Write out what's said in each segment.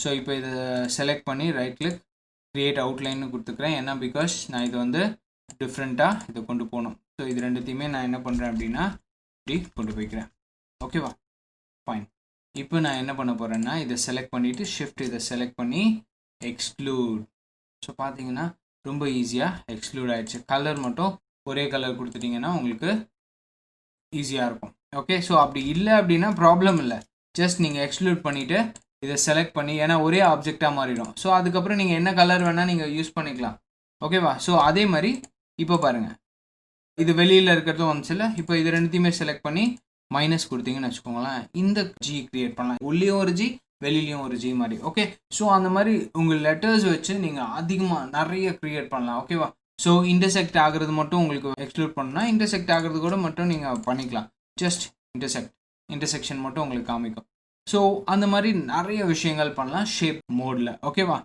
So இப்போ இதை select பண்ணி ரைட் கிளிக் க்ரியேட் அவுட்லைன்னு கொடுத்துக்கிறேன். ஏன்னா பிகாஸ் நான் இது வந்து டிஃப்ரெண்ட்டாக இதை கொண்டு போகணும். ஸோ இது ரெண்டுத்தையுமே நான் என்ன பண்ணுறேன் அப்படின்னா இப்படி கொண்டு போய்க்கிறேன். ஓகேவா, ஃபைன். இப்போ நான் என்ன பண்ண போகிறேன்னா இதை செலக்ட் பண்ணிவிட்டு ஷிஃப்ட் இதை செலக்ட் பண்ணி எக்ஸ்க்ளூட். ஸோ பார்த்தீங்கன்னா ரொம்ப ஈஸியாக எக்ஸ்க்ளூட் ஆகிடுச்சு. கலர் மட்டும் ஒரே கலர் கொடுத்துட்டிங்கன்னா உங்களுக்கு ஈஸியாக இருக்கும். ஓகே, ஸோ அப்படி இல்லை அப்படின்னா ப்ராப்ளம் இல்லை. ஜஸ்ட் நீங்கள் எக்ஸ்க்ளூட் பண்ணிவிட்டு இதை செலக்ட் பண்ணி, ஏன்னா ஒரே ஆப்ஜெக்டாக மாறிடும். ஸோ அதுக்கப்புறம் நீங்கள் என்ன கலர் வேணால் நீங்கள் யூஸ் பண்ணிக்கலாம். ஓகேவா, ஸோ அதே மாதிரி இப்போ பாருங்கள், இது வெளியில் இருக்கிறதும் வந்துச்சுல. இப்போ இது ரெண்டுத்தையுமே செலக்ட் பண்ணி மைனஸ் கொடுத்தீங்கன்னு வச்சுக்கோங்களேன், இந்த ஜி கிரியேட் பண்ணலாம். உள்ளேயும் ஒரு ஜி, வெளியிலையும் ஒரு ஜி மாதிரி. ஓகே, ஸோ அந்த மாதிரி உங்கள் லெட்டர்ஸ் வச்சு நீங்கள் அதிகமாக நிறைய க்ரியேட் பண்ணலாம். ஓகேவா, ஸோ இன்டர்செக்ட் ஆகிறது மட்டும் உங்களுக்கு எக்ஸ்க்ளூட் பண்ணணும்னா இன்டர்செக்ட் ஆகிறது கூட மட்டும் நீங்கள் பண்ணிக்கலாம். ஜஸ்ட் இன்டர்செக்ஷன் மட்டும் உங்களுக்கு காமிக்கும். ஸோ அந்த மாதிரி நிறைய விஷயங்கள் பண்ணலாம் ஷேப் மோடில். ஓகேவா,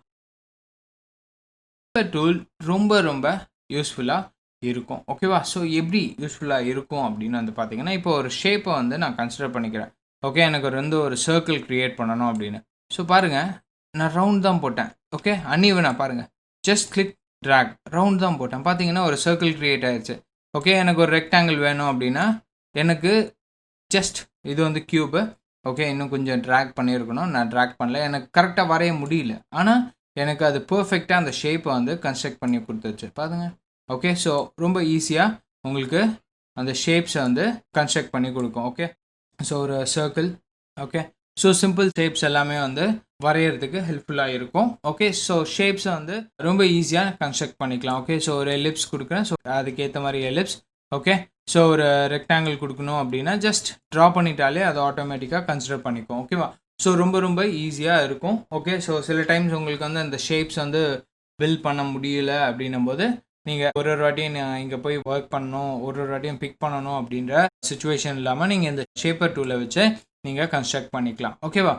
டூல் ரொம்ப ரொம்ப யூஸ்ஃபுல்லாக இருக்கும். ஓகேவா, ஸோ எப்படி யூஸ்ஃபுல்லாக இருக்கும் அப்படின்னு வந்து பார்த்தீங்கன்னா, இப்போ ஒரு ஷேப்பை வந்து நான் கன்சிடர் பண்ணிக்கிறேன். ஓகே, எனக்கு ஒரு சர்க்கிள் க்ரியேட் பண்ணணும் அப்படின்னு. ஸோ பாருங்கள், நான் ரவுண்ட் தான் போட்டேன். ஓகே, அன்இவனாக பாருங்கள், ஜஸ்ட் கிளிக் ட்ராக் ரவுண்ட் தான் போட்டேன். பார்த்தீங்கன்னா ஒரு சர்க்கிள் க்ரியேட் ஆயிடுச்சு. ஓகே, எனக்கு ஒரு ரெக்டாங்கிள் வேணும் அப்படின்னா எனக்கு ஜஸ்ட் இது வந்து க்யூபு. ஓகே, இன்னும் கொஞ்சம் ட்ராக் பண்ணியிருக்கணும், நான் ட்ராக் பண்ணல, எனக்கு கரெக்டாக வரைய முடியல. ஆனால் எனக்கு அது பர்ஃபெக்டாக அந்த ஷேப்பை வந்து கன்ஸ்ட்ரக்ட் பண்ணி கொடுத்துருச்சு. பாருங்கள். ஓகே, ஸோ ரொம்ப ஈஸியாக உங்களுக்கு அந்த ஷேப்ஸை வந்து கன்ஸ்ட்ரக்ட் பண்ணி கொடுக்கும். ஓகே, ஸோ ஒரு circle. Okay, so simple shapes எல்லாமே வந்து வரைகிறதுக்கு ஹெல்ப்ஃபுல்லாக இருக்கும். ஓகே, ஸோ ஷேப்ஸை வந்து ரொம்ப ஈஸியாக கன்ஸ்ட்ரக்ட் பண்ணிக்கலாம். ஓகே, ஸோ ஒரு எலிப்ஸ் கொடுக்குறேன். ஸோ அதுக்கேற்ற மாதிரி எலிப்ஸ். ஓகே, ஸோ ஒரு ரெக்டாங்கிள் கொடுக்கணும் அப்படின்னா ஜஸ்ட் ட்ரா பண்ணிட்டாலே அது ஆட்டோமேட்டிக்காக கன்சிடர் பண்ணிக்கும். ஓகேவா, ஸோ ரொம்ப ரொம்ப ஈஸியாக இருக்கும். ஓகே, ஸோ சில டைம்ஸ் உங்களுக்கு வந்து அந்த ஷேப்ஸ் வந்து பில்ட் பண்ண முடியல அப்படின்னும் போது நீங்கள் ஒரு வாட்டியும் இங்கே போய் ஒர்க் பண்ணணும், ஒரு வாட்டியும் பிக் பண்ணணும் அப்படின்ற சுச்சுவேஷன் இல்லாமல் நீங்கள் இந்த ஷேப்பர் டூலை வச்சு நீங்கள் கன்ஸ்ட்ரக்ட் பண்ணிக்கலாம். ஓகேவா,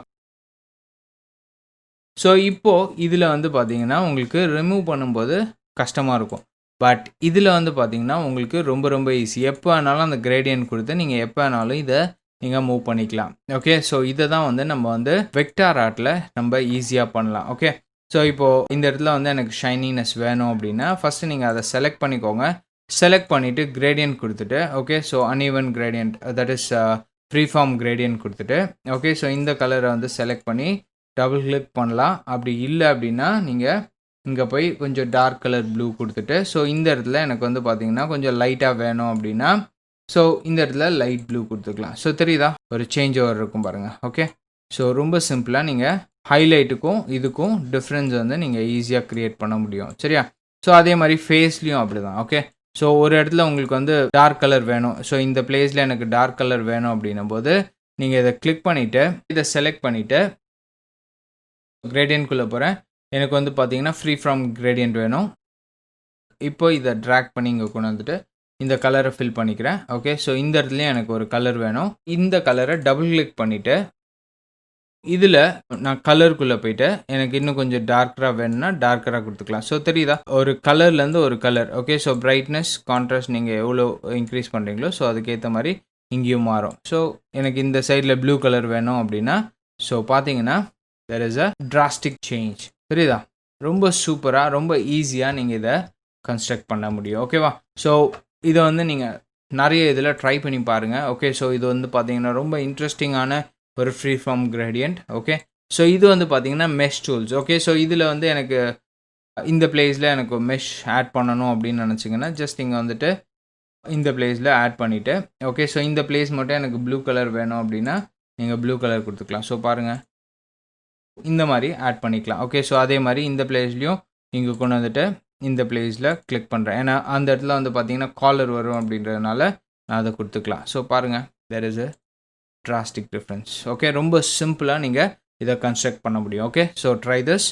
ஸோ இப்போது இதில் வந்து பார்த்தீங்கன்னா உங்களுக்கு ரிமூவ் பண்ணும்போது கஷ்டமாக இருக்கும். பட் இதில் வந்து பார்த்தீங்கன்னா உங்களுக்கு ரொம்ப ரொம்ப ஈஸி. எப்போ வேணாலும் அந்த கிரேடியன்ட் கொடுத்து நீங்கள் எப்போ வேணாலும் இதை நீங்கள் மூவ் பண்ணிக்கலாம். ஓகே, ஸோ இதை தான் வந்து நம்ம வந்து வெக்டார் ஆர்ட்டில் நம்ம ஈஸியாக பண்ணலாம். ஓகே, ஸோ இப்போது இந்த இடத்துல வந்து எனக்கு ஷைனினஸ் வேணும் அப்படின்னா ஃபஸ்ட்டு நீங்கள் அதை செலக்ட் பண்ணிக்கோங்க. செலக்ட் பண்ணிவிட்டு கிரேடியன்ட் கொடுத்துட்டு, okay, so uneven gradient, that is free form gradient கொடுத்துட்டு, ஓகே, ஸோ இந்த கலரை வந்து செலக்ட் பண்ணி டபுள் கிளிக் பண்ணலாம். அப்படி இல்லை அப்படின்னா நீங்கள் இங்கே போய் கொஞ்சம் டார்க் கலர் ப்ளூ கொடுத்துட்டு, ஸோ இந்த இடத்துல எனக்கு வந்து பார்த்தீங்கன்னா கொஞ்சம் லைட்டாக வேணும் அப்படின்னா ஸோ இந்த இடத்துல லைட் ப்ளூ கொடுத்துக்கலாம். ஸோ தெரியுதா, ஒரு சேஞ்ச் ஓவர் இருக்கும் பாருங்கள். ஓகே, ஸோ ரொம்ப சிம்பிளாக நீங்கள் ஹைலைட்டுக்கும் இதுக்கும் டிஃப்ரென்ஸ் வந்து நீங்கள் ஈஸியாக க்ரியேட் பண்ண முடியும். சரியா, ஸோ அதே மாதிரி ஃபேஸ்லேயும் அப்படி தான். ஓகே, ஸோ ஒரு இடத்துல உங்களுக்கு வந்து டார்க் கலர் வேணும், ஸோ இந்த பிளேஸில் எனக்கு டார்க் கலர் வேணும் அப்படின்னும் போது நீங்கள் இதை கிளிக் பண்ணிவிட்டு இதை செலக்ட் பண்ணிவிட்டு கிரேடியன்ட்குள்ளே போகிறேன். எனக்கு வந்து பார்த்தீங்கன்னா ஃப்ரீ ஃப்ரம் கிரேடியன்ட் வேணும். இப்போ இதை ட்ராக் பண்ணி இங்கே கொண்டு வந்துட்டு இந்த கலரை ஃபில் பண்ணிக்கிறேன். ஓகே, ஸோ இந்த இடத்துலையும் எனக்கு ஒரு கலர் வேணும். இந்த கலரை டபுள் கிளிக் பண்ணிவிட்டு இதில் நான் கலருக்குள்ளே போயிட்டு எனக்கு இன்னும் கொஞ்சம் டார்க்கராக வேணும்னா டார்க்கராக கொடுத்துக்கலாம். ஸோ தெரியுதா, ஒரு கலர்லேருந்து ஒரு colour. Okay, so brightness contrast நீங்கள் எவ்வளோ இன்க்ரீஸ் பண்ணுறீங்களோ ஸோ அதுக்கேற்ற மாதிரி இங்கேயும் மாறும். ஸோ எனக்கு இந்த சைடில் ப்ளூ கலர் வேணும் அப்படின்னா ஸோ பார்த்தீங்கன்னா there is a drastic change. தெரியுதா, ரொம்ப சூப்பராக ரொம்ப ஈஸியாக நீங்கள் இதை கன்ஸ்ட்ரக்ட் பண்ண முடியும். ஓகேவா, ஸோ இதை வந்து நீங்கள் நிறைய இதில் ட்ரை பண்ணி பாருங்கள். ஓகே, ஸோ இது வந்து பார்த்தீங்கன்னா ரொம்ப இன்ட்ரெஸ்டிங்கான ஒரு free form gradient. Okay, so இது வந்து பார்த்தீங்கன்னா மெஷ் டூல்ஸ். ஓகே, ஸோ இதில் வந்து எனக்கு இந்த பிளேஸில் எனக்கு மெஷ் ஆட் பண்ணணும் அப்படின்னு நினச்சிங்கன்னா ஜஸ்ட் இங்கே வந்துட்டு இந்த பிளேஸில் ஆட் பண்ணிவிட்டு, ஓகே, ஸோ இந்த பிளேஸ் மட்டும் எனக்கு ப்ளூ கலர் வேணும் அப்படின்னா நீங்கள் ப்ளூ கலர் கொடுத்துக்கலாம். ஸோ பாருங்கள், இந்த மாதிரி ஆட் பண்ணிக்கலாம். ஓகே, ஸோ அதே மாதிரி இந்த பிளேஸ்லையும் இங்கே கொண்டு வந்துட்டு இந்த பிளேஸில் கிளிக் பண்ணுறேன். ஏன்னா அந்த இடத்துல வந்து பார்த்தீங்கன்னா காலர் வரும் அப்படின்றதுனால நான் அதை கொடுத்துக்கலாம். ஸோ பாருங்கள், there is a drastic difference. Okay, ரொம்ப சிம்பிளாக நீங்கள் இதை கன்ஸ்ட்ரக்ட் பண்ண முடியும். Okay, so try this.